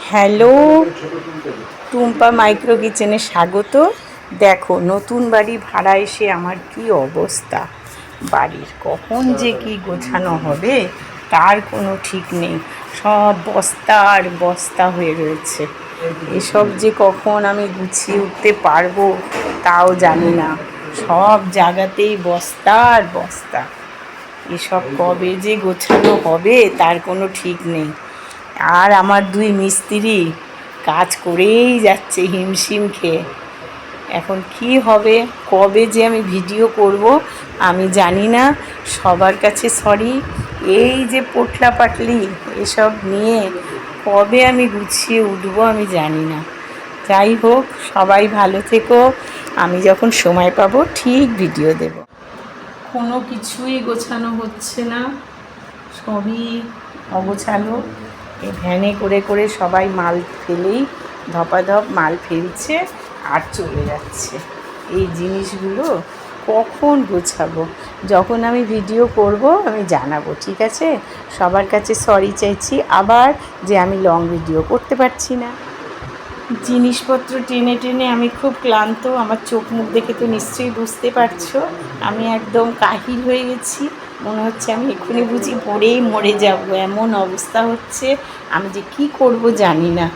Hello, Tumpa micro কিচেনে স্বাগত। দেখো, নতুন বাড়ি ভাড়া এসে আমার কি অবস্থা। বাড়ির কখন যে কি গোছানো হবে তার কোনো ঠিক নেই। সব বস্তা আর বস্তা হয়ে রয়েছে। এসব যে কখন আমি গুছিয়ে উঠতে পারবো তাও জানি না। সব জায়গাতেই বস্তা আর বস্তা। এসব কবে যে গোছানো হবে তার কোনো ঠিক নেই। আর আমার দুই মিস্ত্রি কাজ করেই যাচ্ছে হিমশিম খেয়ে। এখন কি হবে, কবে যে আমি ভিডিও করব আমি জানি না। সবার কাছে সরি। এই যে পোটলা পাটলি এসব নিয়ে কবে আমি গুছিয়ে উঠবো আমি জানি না। যাই হোক, সবাই ভালো থেকো। আমি যখন সময় পাবো ঠিক ভিডিও দেব। কোনো কিছুই গোছানো হচ্ছে না, সবই অগোছালো। এই ভ্যানে করে করে সবাই মাল ফেলেই ধপাধপ মাল ফেলছে আর চলে যাচ্ছে। এই জিনিসগুলো কখন গোছাবো? যখন আমি ভিডিও করব আমি জানাবো, ঠিক আছে? সবার কাছে সরি চাইছি আবার যে আমি লং ভিডিও করতে পারছি না। জিনিসপত্র টেনে টেনে আমি খুব ক্লান্ত। আমার চোখ মুখ দেখে তো নিশ্চয়ই বুঝতে পারছো আমি একদম কাহিল হয়ে গেছি। মনে হচ্ছে আমি এক্ষুনি বুঝি পড়েই মরে যাব, এমন অবস্থা হচ্ছে। আমি যে কি করব জানি না।